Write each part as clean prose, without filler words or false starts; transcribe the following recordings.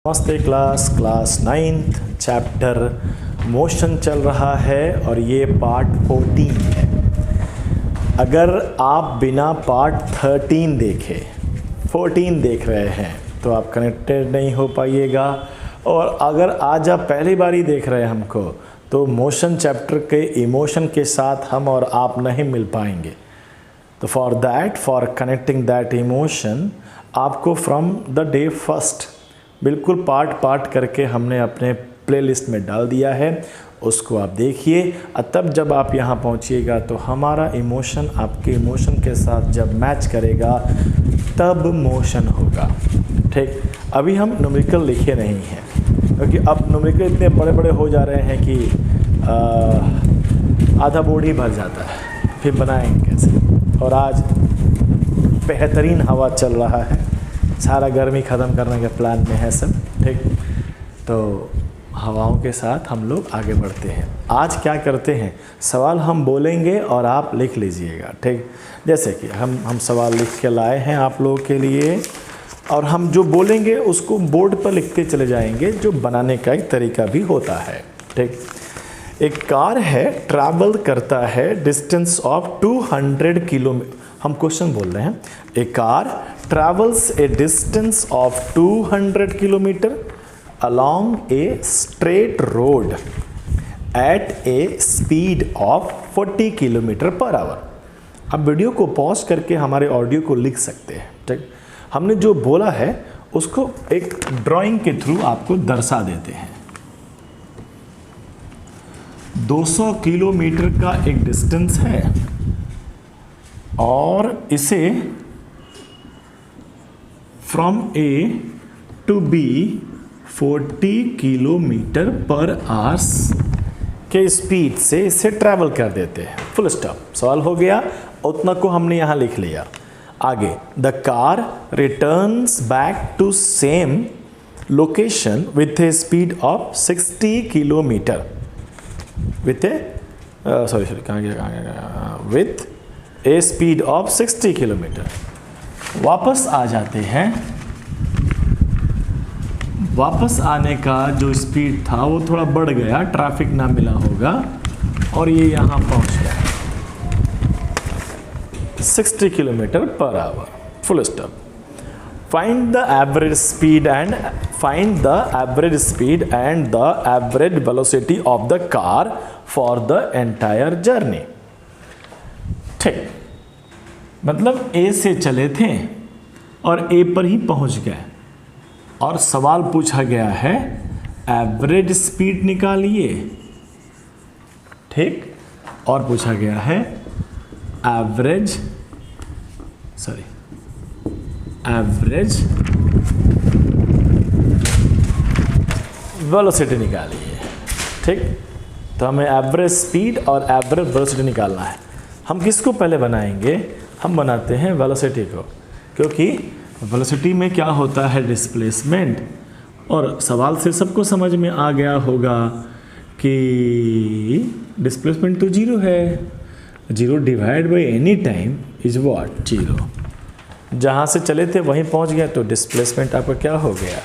नमस्ते class 9th chapter motion चल रहा है और ये पार्ट 14 है। अगर आप बिना पार्ट 13 देखे 14 देख रहे हैं तो आप कनेक्टेड नहीं हो पाइएगा, और अगर आज आप पहली बार ही देख रहे हैं हमको तो मोशन चैप्टर के इमोशन के साथ हम और आप नहीं मिल पाएंगे। तो फॉर कनेक्टिंग दैट इमोशन आपको फ्रॉम द डे फर्स्ट बिल्कुल पार्ट करके हमने अपने प्लेलिस्ट में डाल दिया है, उसको आप देखिए। तब जब आप यहाँ पहुँचिएगा तो हमारा इमोशन आपके इमोशन के साथ जब मैच करेगा तब मोशन होगा। ठीक, अभी हम न्यूमेरिकल लिखे नहीं हैं क्योंकि अब न्यूमेरिकल इतने बड़े बड़े हो जा रहे हैं कि आधा बोर्ड ही भर जाता है, फिर बनाएंगे कैसे। और आज बेहतरीन हवा चल रहा है, सारा गर्मी ख़त्म करने के प्लान में है सब। ठीक, तो हवाओं के साथ हम लोग आगे बढ़ते हैं। आज क्या करते हैं, सवाल हम बोलेंगे और आप लिख लीजिएगा। ठीक, जैसे कि हम सवाल लिख के लाए हैं आप लोगों के लिए, और हम जो बोलेंगे उसको बोर्ड पर लिखते चले जाएंगे, जो बनाने का एक तरीका भी होता है। ठीक, एक कार है, ट्रैवल करता है डिस्टेंस ऑफ 200 किलोमीटर। हम क्वेश्चन बोल रहे हैं, ए car travels a distance of 200 kilometer along a straight road at a speed of 40 kilometer per hour। अब वीडियो को पॉज करके हमारे ऑडियो को लिख सकते हैं। ठीक, हमने जो बोला है उसको एक ड्राइंग के थ्रू आपको दर्शा देते हैं। 200 किलोमीटर का एक डिस्टेंस है और इसे from a to b 40 kilometre per hours के स्पीड से इसे ट्रैवल कर देते हैं। फुल स्टॉप, सवाल हो गया, उतना को हमने यहाँ लिख लिया। आगे, the car returns back to same location with a speed of 60 kilometre with a कहाँ गया with a speed of 60 kilometre. वापस आ जाते हैं। वापस आने का जो स्पीड था वो थोड़ा बढ़ गया, ट्रैफिक ना मिला होगा और ये यहाँ पहुँच गया 60 kilometre per our. Full stop. Find the average speed and the average velocity of the car for the entire journey. ठीक, मतलब ए से चले थे और ए पर ही पहुंच गए और सवाल पूछा गया है एवरेज स्पीड निकालिए। ठीक, और पूछा गया है एवरेज वेलोसिटी निकालिए। ठीक, तो हमें एवरेज स्पीड और एवरेज वेलोसिटी निकालना है। हम किसको पहले बनाएंगे, हम बनाते हैं वेलोसिटी को, क्योंकि वेलोसिटी में क्या होता है डिस्प्लेसमेंट। और सवाल से सबको समझ में आ गया होगा कि डिस्प्लेसमेंट तो जीरो है, zero divide by any time is what, zero. जहाँ से चले थे वहीं पहुँच गया तो डिस्प्लेसमेंट आपका क्या हो गया,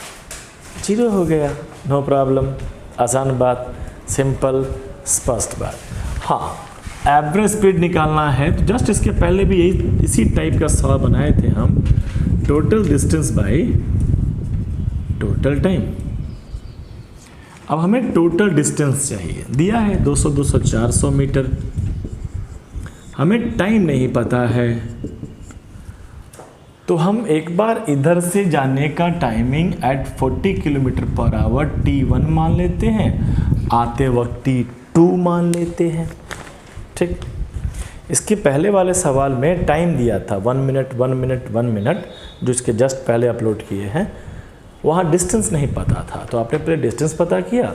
जीरो हो गया। नो प्रॉब्लम, आसान बात, सिंपल स्पष्ट बात। हाँ, एवरेज स्पीड निकालना है तो जस्ट इसके पहले भी इसी टाइप का सवाल बनाए थे हम, total distance by total time. अब हमें टोटल डिस्टेंस चाहिए, दिया है 200, 200, 400 मीटर। हमें टाइम नहीं पता है तो हम एक बार इधर से जाने का timing at 40 kilometre per hour T1 मान लेते हैं, आते वक्त T2 मान लेते हैं। ठीक, इसके पहले वाले सवाल में टाइम दिया था 1 मिनट 1 मिनट 1 मिनट, जो इसके जस्ट पहले अपलोड किए हैं। वहाँ डिस्टेंस नहीं पता था तो आपने पहले डिस्टेंस पता किया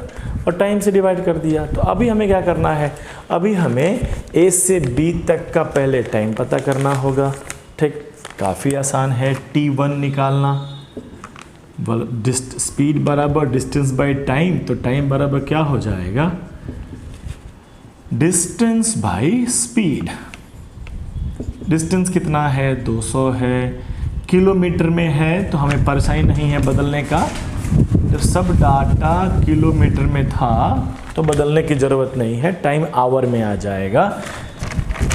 और टाइम से डिवाइड कर दिया। तो अभी हमें क्या करना है, अभी हमें ए से बी तक का पहले टाइम पता करना होगा। ठीक, काफ़ी आसान है, T1 निकालना, स्पीड बराबर डिस्टेंस बाय टाइम, तो टाइम बराबर क्या हो जाएगा, डिस्टेंस बाय स्पीड। डिस्टेंस कितना है, 200 है, किलोमीटर में है तो हमें परेशानी नहीं है बदलने का, जब सब डाटा किलोमीटर में था तो बदलने की ज़रूरत नहीं है, टाइम आवर में आ जाएगा।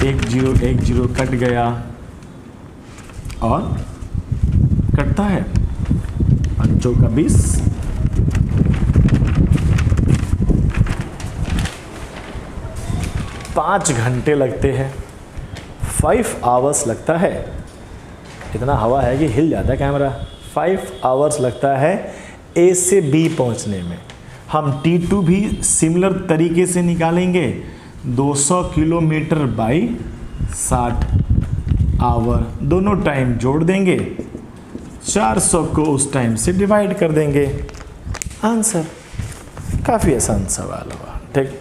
1 0 1 0 कट गया और कटता है 5 का 20, 5 घंटे लगते हैं, 5 आवर्स लगता है। इतना हवा है कि हिल जाता है कैमरा। 5 आवर्स लगता है ए से बी पहुंचने में। हम T2 भी सिमिलर तरीके से निकालेंगे, 200 किलोमीटर बाई 60 आवर, दोनों टाइम जोड़ देंगे, 400 को उस टाइम से डिवाइड कर देंगे, आंसर। काफ़ी आसान सवाल हुआ। ठीक,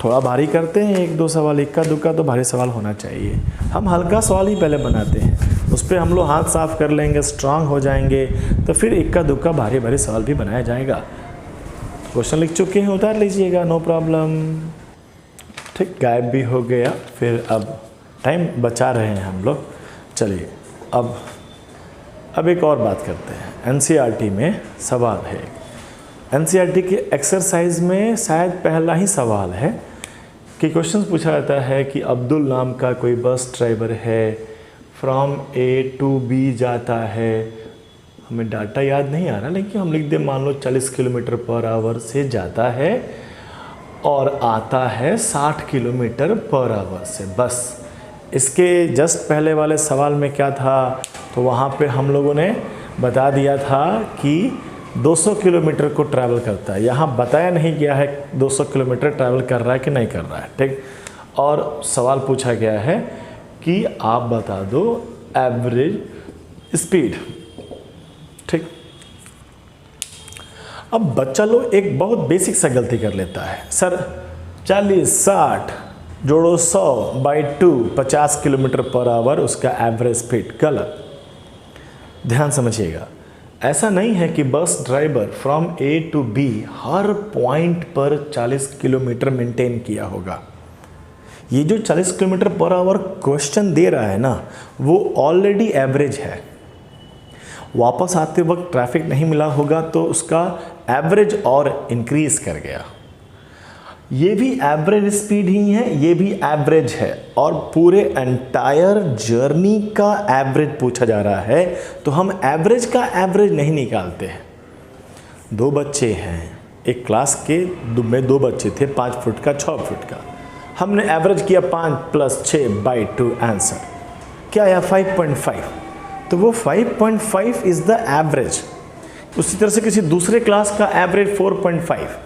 थोड़ा भारी करते हैं 1-2 सवाल, इक्का दुक्का तो भारी सवाल होना चाहिए। हम हल्का सवाल ही पहले बनाते हैं, उस पर हम लोग हाथ साफ कर लेंगे, स्ट्रांग हो जाएंगे, तो फिर इक्का दुक्का भारी भारी सवाल भी बनाया जाएगा। क्वेश्चन लिख चुके हैं, उतार लीजिएगा, नो प्रॉब्लम। ठीक, गायब भी हो गया। फिर अब टाइम बचा रहे हैं हम लोग। चलिए अब एक और बात करते हैं। NCERT में सवाल है, NCERT के एक्सरसाइज में शायद पहला ही सवाल है कि क्वेश्चन पूछा जाता है कि अब्दुल नाम का कोई बस ड्राइवर है, फ्रॉम A to B जाता है, हमें डाटा याद नहीं आ रहा लेकिन हम लिख दे, मान लो 40 किलोमीटर पर आवर से जाता है और आता है 60 किलोमीटर पर आवर से। बस इसके जस्ट पहले वाले सवाल में क्या था, तो वहाँ पे हम लोगों ने बता दिया था कि 200 किलोमीटर को ट्रैवल करता है। यहाँ बताया नहीं गया है 200 किलोमीटर ट्रैवल कर रहा है कि नहीं कर रहा है। ठीक, और सवाल पूछा गया है कि आप बता दो एवरेज स्पीड। ठीक, अब बच्चा लोग एक बहुत बेसिक सा गलती कर लेता है, सर 40 60 जोड़ो 100 बाई 2 50 किलोमीटर पर आवर उसका एवरेज स्पीड। गलत, ध्यान समझिएगा। ऐसा नहीं है कि bus driver from A to B her point पर 40 किलोमीटर मेंटेन किया होगा। ये जो 40 किलोमीटर पर आवर क्वेश्चन दे रहा है ना, वो ऑलरेडी एवरेज है। वापस आते वक्त ट्रैफिक नहीं मिला होगा तो उसका एवरेज और इंक्रीज कर गया। ये भी एवरेज स्पीड ही है, ये भी एवरेज है, और पूरे एंटायर जर्नी का एवरेज पूछा जा रहा है, तो हम एवरेज का एवरेज नहीं निकालते हैं। 2 बच्चे हैं, एक क्लास के में 2 बच्चे थे, 5 फुट का 6 फुट का, हमने एवरेज किया 5 + 6 बाई 2, आंसर क्या आया 5.5। तो वो 5.5 इज़ द एवरेज। उसी तरह से किसी दूसरे क्लास का एवरेज 4.5।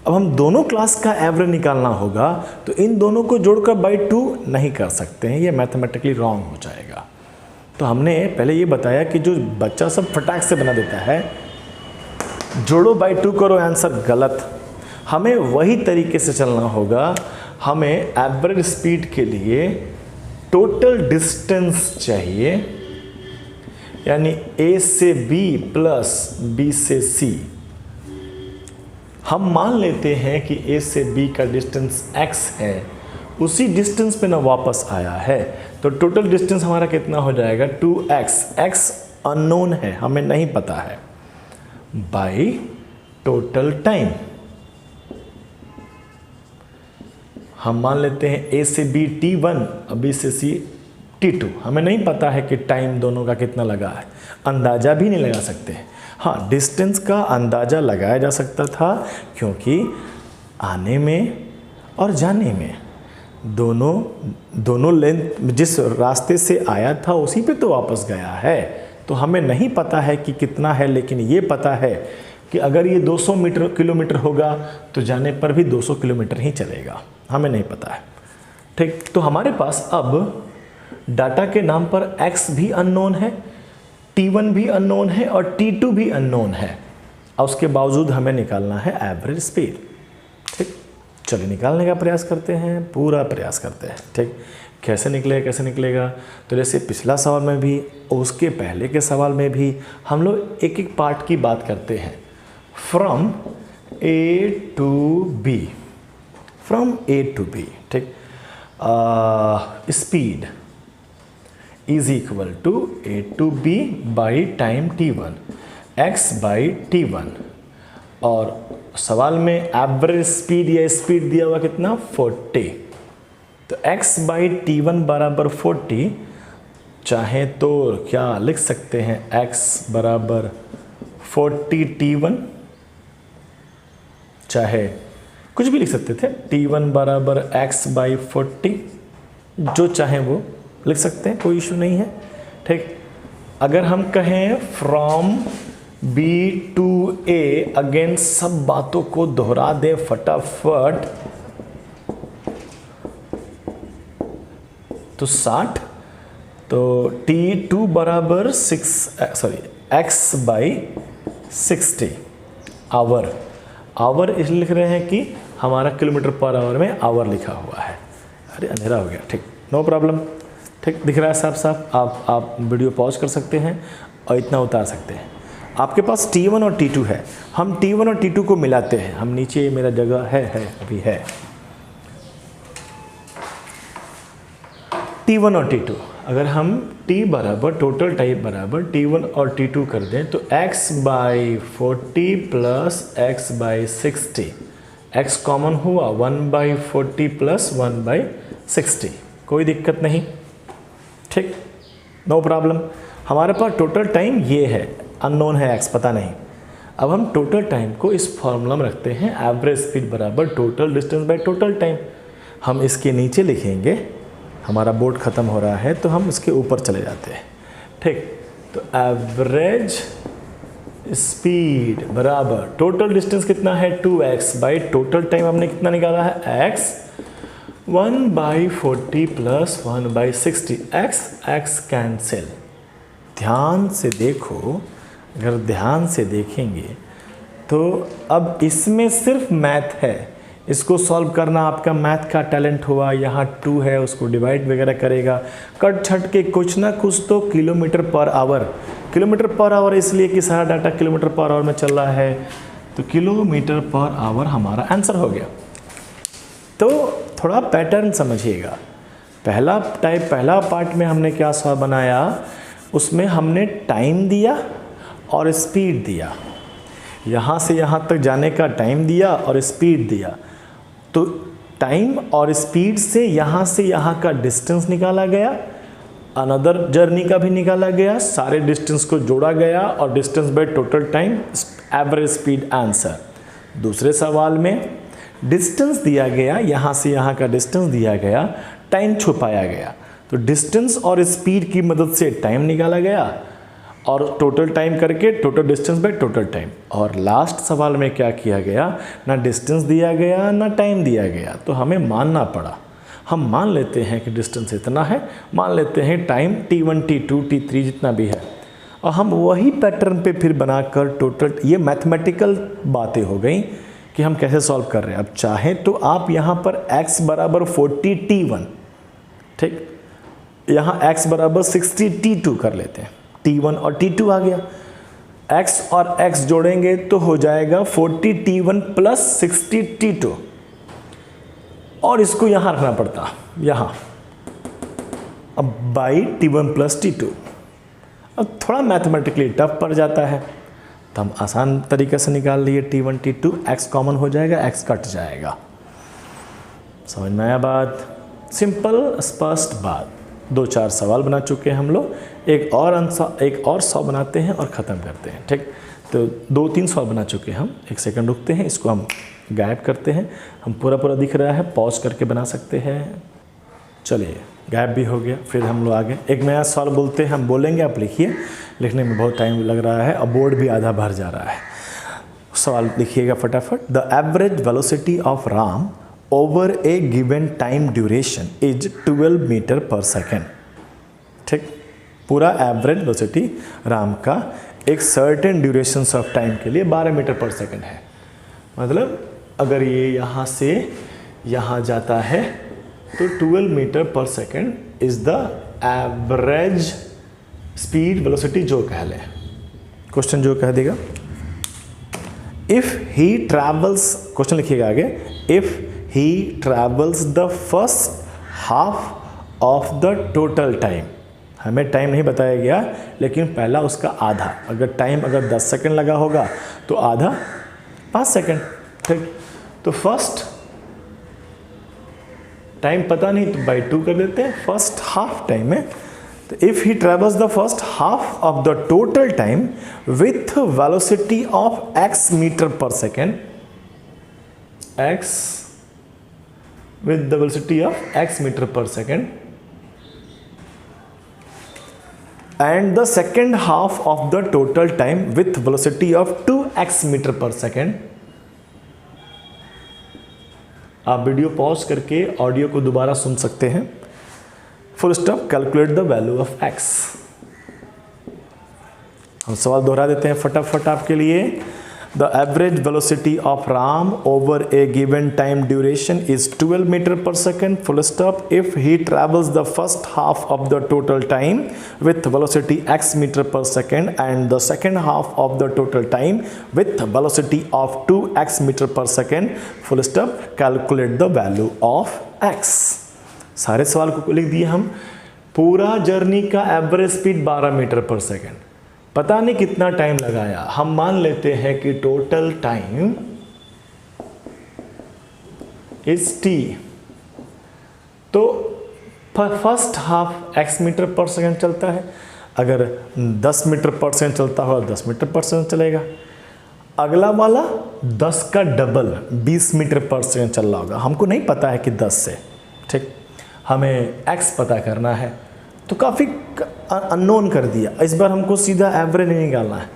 अब हम दोनों क्लास का एवरेज निकालना होगा तो इन दोनों को जोड़कर बाई 2 नहीं कर सकते हैं, ये मैथमेटिकली रॉन्ग हो जाएगा। तो हमने पहले ये बताया कि जो बच्चा सब फटाक से बना देता है, जोड़ो बाई 2 करो, आंसर गलत। हमें वही तरीके से चलना होगा। हमें एवरेज स्पीड के लिए टोटल डिस्टेंस चाहिए, यानी A से B प्लस B से C। हम मान लेते हैं कि A से B का डिस्टेंस x है, उसी डिस्टेंस पे ना वापस आया है, तो टोटल डिस्टेंस हमारा कितना हो जाएगा 2x। x अननोन है, हमें नहीं पता है, बाई टोटल टाइम। हम मान लेते हैं A से B T1 और B से C T2, हमें नहीं पता है कि टाइम दोनों का कितना लगा है, अंदाज़ा भी नहीं लगा सकते। हाँ, डिस्टेंस का अंदाज़ा लगाया जा सकता था क्योंकि आने में और जाने में दोनों लेंथ, जिस रास्ते से आया था उसी पे तो वापस गया है, तो हमें नहीं पता है कि कितना है, लेकिन ये पता है कि अगर ये 200 किलोमीटर होगा तो जाने पर भी 200 किलोमीटर ही चलेगा, हमें नहीं पता है। ठीक, तो हमारे पास अब डाटा के नाम पर x भी अननोन है, T1 भी अननोन है और T2 भी अननोन है, और उसके बावजूद हमें निकालना है एवरेज स्पीड। ठीक, चलिए निकालने का प्रयास करते हैं, पूरा प्रयास करते हैं। ठीक, कैसे निकलेगा, तो जैसे पिछला सवाल में भी उसके पहले के सवाल में भी हम लोग एक एक पार्ट की बात करते हैं। From A to B, from A to B। ठीक, speed is equal to A to B by time T1, x by T1 और सवाल में एवरेज स्पीड या स्पीड दिया हुआ कितना 40, तो x बाई T1 बराबर 40, चाहे तो क्या लिख सकते हैं x बराबर 40 T1, चाहे कुछ भी लिख सकते थे, T1 बराबर x बाई 40, जो चाहे वो लिख सकते हैं, कोई इशू नहीं है। ठीक, अगर हम कहें from B to A, again सब बातों को दोहरा दें फटाफट, तो 60, तो T2 बराबर x बाई 60 आवर। आवर इसलिए लिख रहे हैं कि हमारा किलोमीटर पर आवर में आवर लिखा हुआ है। अरे अंधेरा हो गया, ठीक, नो प्रॉब्लम, ठीक दिख रहा है साफ साफ। आप वीडियो पॉज कर सकते हैं और इतना उतार सकते हैं। आपके पास T1 और T2 है, हम T1 और T2 को मिलाते हैं। हम नीचे मेरा जगह है अभी है T1 और T2। अगर हम T बराबर टोटल टाइम बराबर T1 और T2 कर दें तो x by 40 plus x by 60, x common हुआ 1 बाई 40 प्लस 1 बाई 60, कोई दिक्कत नहीं, ठीक, नो प्रॉब्लम। हमारे पास टोटल टाइम ये है, अननोन है x, पता नहीं। अब हम टोटल टाइम को इस फॉर्मूला में रखते हैं, एवरेज स्पीड बराबर total distance by total time. हम इसके नीचे लिखेंगे, हमारा बोर्ड ख़त्म हो रहा है तो हम इसके ऊपर चले जाते हैं, ठीक। तो एवरेज स्पीड बराबर टोटल डिस्टेंस कितना है 2x बाई टोटल टाइम हमने कितना निकाला है x, 1 by 40 plus 1 by 60, x cancel. ध्यान से देखो, अगर ध्यान से देखेंगे तो अब इसमें सिर्फ मैथ है, इसको सॉल्व करना आपका मैथ का टैलेंट हुआ। यहाँ 2 है, उसको डिवाइड वगैरह करेगा, कट छट के कुछ ना कुछ तो किलोमीटर पर आवर, इसलिए कि सारा डाटा किलोमीटर पर आवर में चल रहा है, तो किलोमीटर पर आवर हमारा आंसर हो गया। तो थोड़ा पैटर्न समझिएगा। पहला पार्ट में हमने क्या सॉल्व बनाया, उसमें हमने टाइम दिया और स्पीड दिया, यहाँ से यहाँ तक जाने का टाइम दिया और स्पीड दिया। तो टाइम और स्पीड से यहाँ का डिस्टेंस निकाला गया, अनदर जर्नी का भी निकाला गया, सारे डिस्टेंस को जोड़ा गया और distance by total time, average speed answer. दूसरे सवाल में डिस्टेंस दिया गया, यहाँ से यहाँ का डिस्टेंस दिया गया, टाइम छुपाया गया, तो डिस्टेंस और स्पीड की मदद से टाइम निकाला गया और टोटल टाइम करके total distance by total time. और लास्ट सवाल में क्या किया गया, ना डिस्टेंस दिया गया ना टाइम दिया गया, तो हमें मानना पड़ा। हम मान लेते हैं कि डिस्टेंस इतना है, मान लेते हैं टाइम T1 T2 T3 जितना भी है, और हम वही पैटर्न पे फिर बनाकर टोटल, ये मैथमेटिकल बातें हो गई कि हम कैसे सॉल्व कर रहे हैं। अब चाहें तो आप यहाँ पर x बराबर 40 T1, ठीक, यहाँ x बराबर 60 T2 कर लेते हैं, T1 और T2 आ गया, x और x जोड़ेंगे तो हो जाएगा 40 T1 प्लस 60 T2, और इसको यहाँ रखना पड़ता, यहाँ, अब बाई T1 प्लस T2। अब थोड़ा मैथमेटिकली टफ पड़ जाता है, तो हम आसान तरीके से निकाल लिए T1 T2, x कॉमन हो जाएगा, x कट जाएगा। समझ में आया बात, सिंपल स्पष्ट बात। 2-4 सवाल बना चुके हैं हम लोग, एक और 100 बनाते हैं और ख़त्म करते हैं, ठीक। तो 2-3 सवाल बना चुके हैं हम, 1 सेकंड रुकते हैं, इसको हम गायब करते हैं। हम पूरा दिख रहा है, पॉज करके बना सकते हैं। चलिए, गायब भी हो गया, फिर हम लोग आगे एक नया सवाल बोलते हैं, हम बोलेंगे, आप लिखिए, लिखने में बहुत टाइम लग रहा है और बोर्ड भी आधा भर जा रहा है। सवाल लिखिएगा फटाफट। The average velocity of Ram over a given time duration is 12 metre per second, ठीक। पूरा एवरेज वेलोसिटी राम का एक सर्टेन ड्यूरेशन ऑफ टाइम के लिए 12 मीटर पर सेकेंड है। मतलब अगर ये यहाँ से यहाँ जाता है तो 12 metre per second is the average speed velocity जो कह लें, क्वेश्चन जो कह देगा। इफ ही ट्रैवल्स, क्वेश्चन लिखिएगा आगे, if he travels the first half of the total time, हमें टाइम नहीं बताया गया लेकिन पहला उसका आधा, अगर टाइम 10 सेकंड लगा होगा तो आधा 5 सेकेंड। ठीक, तो फर्स्ट टाइम पता नहीं तो बाई 2 कर देते हैं, फर्स्ट हाफ टाइम है। तो if he travels the first half of the total time with velocity of x metre per second, x with the velocity of x meter per second, and the second half of the total time with velocity of 2x meter per second। आप video pause करके audio को दोबारा सुन सकते हैं। Full stop, calculate the value of x। हम सवाल दोहरा देते हैं फटाफट आपके लिए। The average velocity of Ram over a given time duration is 12 meter per second, full stop, if he travels the first half of the total time with velocity x meter per second and the second half of the total time with velocity of 2x meter per second, full stop, calculate the value of x। सारे सवाल को लिख दिए हम। पूरा journey का average speed 12 metre per second, पता नहीं कितना टाइम लगाया। हम मान लेते हैं कि टोटल टाइम इज t। तो first half x metre per second चलता है। अगर 10 मीटर पर सेकेंड चलता होगा 10 मीटर पर सेकेंड चलेगा। अगला वाला 10 का डबल 20 मीटर पर सेकेंड चल रहा होगा। हमको नहीं पता है कि 10 से, ठीक, हमें x पता करना है तो काफ़ी अननोन कर दिया। इस बार हमको सीधा एवरेज नहीं निकालना है,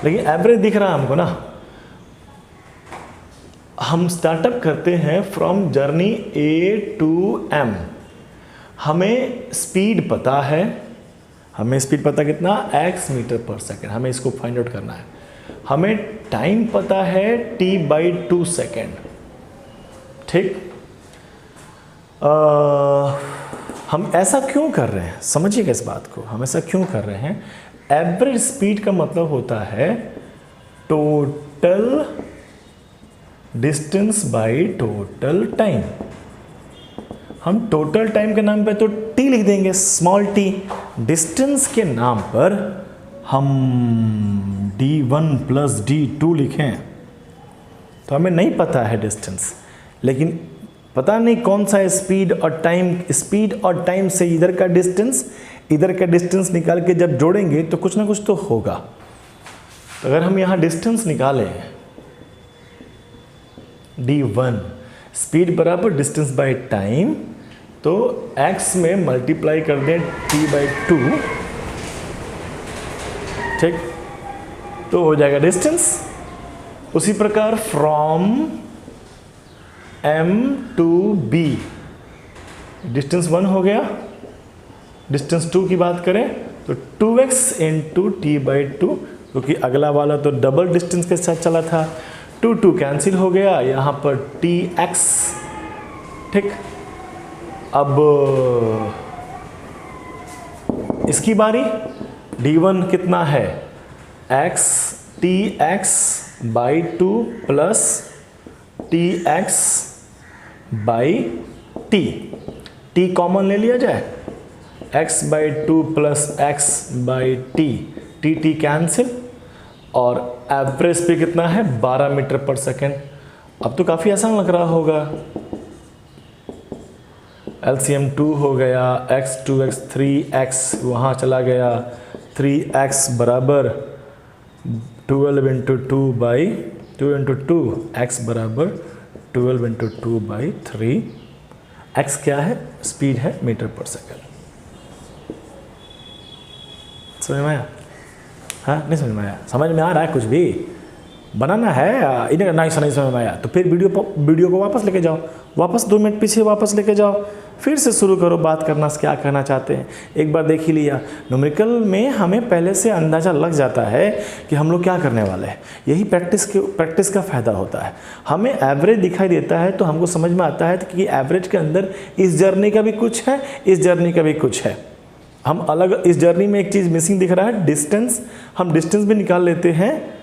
लेकिन एवरेज दिख रहा है हमको ना। हम स्टार्टअप करते हैं from journey A to M। हमें स्पीड पता है, हमें स्पीड पता कितना, x मीटर पर सेकेंड, हमें इसको फाइंड आउट करना है। हमें टाइम पता है t/2 सेकेंड, ठीक। हम ऐसा क्यों कर रहे हैं, समझिएगा इस बात को। हम ऐसा क्यों कर रहे हैं, एवरेज स्पीड का मतलब होता है total distance by total time. हम टोटल टाइम के नाम पे तो t लिख देंगे, स्मॉल t। डिस्टेंस के नाम पर हम d1 प्लस d2 लिखें तो हमें नहीं पता है डिस्टेंस, लेकिन पता नहीं कौन सा स्पीड और टाइम। स्पीड और टाइम से इधर का डिस्टेंस निकाल के जब जोड़ेंगे तो कुछ ना कुछ तो होगा। तो अगर हम यहाँ डिस्टेंस निकालें d1, स्पीड बराबर डिस्टेंस बाय टाइम, तो x में मल्टीप्लाई कर दें t/2, ठीक, तो हो जाएगा डिस्टेंस। उसी प्रकार from M to B, distance 1 हो गया। डिस्टेंस 2 की बात करें तो 2x इंटू t/2, क्योंकि अगला वाला to डबल डिस्टेंस के साथ चला था। 2 कैंसिल हो गया, यहाँ पर tx, ठीक। अब इसकी बारी, d1 कितना है, x, tx/2 plus tx by t common ले लिया जाए, x/2 plus x/t, t cancel, और एवरेज पे कितना है 12 मीटर पर सेकेंड। अब तो काफ़ी आसान लग रहा होगा। LCM 2 हो गया, x 2x 3x वहाँ चला गया, 3x बराबर 12 इंटू 2 इंटू 2, x बराबर 12 इंटू 2/3। x क्या है, स्पीड है मीटर पर सेकेंड। समझ में आया? हाँ, नहीं समझ में आया? समझ में आ रहा है? कुछ भी बनाना है, इन्हें नहीं समझ में आया तो फिर वीडियो को वापस लेके जाओ, वापस 2 मिनट पीछे वापस लेके जाओ, फिर से शुरू करो बात करना, क्या कहना चाहते हैं। एक बार देख ही लिया। न्यूमेरिकल में हमें पहले से अंदाज़ा लग जाता है कि हम लोग क्या करने वाले हैं। यही प्रैक्टिस का फ़ायदा होता है। हमें एवरेज दिखाई देता है तो हमको समझ में आता है कि एवरेज के अंदर इस जर्नी का भी कुछ है, इस जर्नी का भी कुछ है। हम अलग, इस जर्नी में एक चीज़ मिसिंग दिख रहा है, डिस्टेंस। हम डिस्टेंस भी निकाल लेते हैं,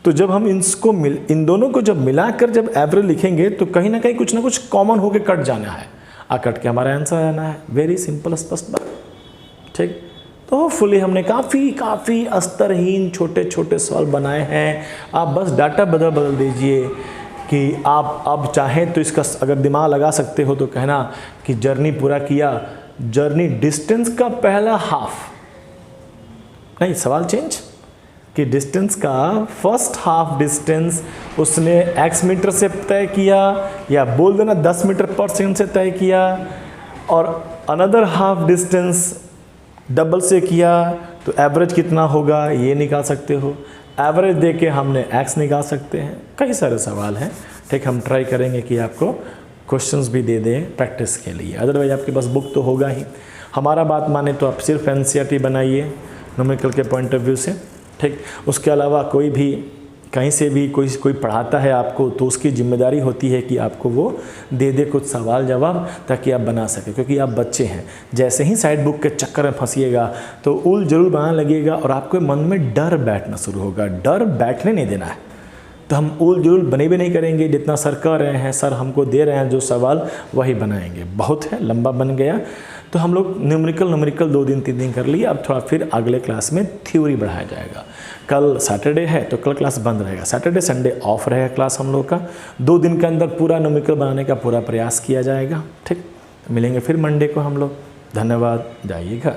तो जब हम इन दोनों को जब मिलाकर जब एवरेज लिखेंगे तो कहीं ना कहीं कुछ ना कुछ कॉमन होकर कट जाना है, कट के हमारा आंसर आना है। वेरी सिंपल, स्पष्ट बात, ठीक। तो होपफुली हमने काफ़ी अस्तरहीन छोटे छोटे सवाल बनाए हैं। आप बस डाटा बदल दीजिए कि आप अब चाहें तो इसका अगर दिमाग लगा सकते हो तो कहना कि जर्नी पूरा किया, जर्नी डिस्टेंस का पहला हाफ, नहीं सवाल चेंज कि डिस्टेंस का फर्स्ट हाफ डिस्टेंस उसने x मीटर से तय किया, या बोल देना 10 मीटर पर सेकंड से तय किया, और अनदर हाफ डिस्टेंस डबल से किया, तो एवरेज कितना होगा ये निकाल सकते हो। एवरेज दे के हमने x निकाल सकते हैं। कई सारे सवाल हैं, ठीक। हम ट्राई करेंगे कि आपको क्वेश्चंस भी दे दें प्रैक्टिस के लिए। अदरवाइज आपके पास बुक तो होगा ही। हमारा बात माने तो आप सिर्फ एनसीईआरटी बनाइए न्यूमेरिकल के पॉइंट ऑफ व्यू से, ठीक। उसके अलावा कोई भी कहीं से भी कोई पढ़ाता है आपको तो उसकी जिम्मेदारी होती है कि आपको वो दे दे कुछ सवाल जवाब ताकि आप बना सकें, क्योंकि आप बच्चे हैं। जैसे ही साइड बुक के चक्कर में फंसिएगा तो उल जरूर बनाने लगेगा और आपके मन में डर बैठना शुरू होगा। डर बैठने नहीं देना है। तो हम उल जुल बने भी नहीं करेंगे, जितना सर कह रहे हैं, सर हमको दे रहे हैं जो सवाल वही बनाएंगे। बहुत है, लंबा बन गया। तो हम लोग न्यूमेरिकल 2 दिन 3 दिन कर लिए। अब थोड़ा फिर अगले क्लास में थ्योरी बढ़ाया जाएगा। कल सैटरडे है तो कल क्लास बंद रहेगा, सैटरडे संडे ऑफ रहेगा क्लास हम लोग का। 2 दिन के अंदर पूरा न्यूमेरिकल बनाने का पूरा प्रयास किया जाएगा, ठीक। मिलेंगे फिर मंडे को हम लोग। धन्यवाद, जाइए घर।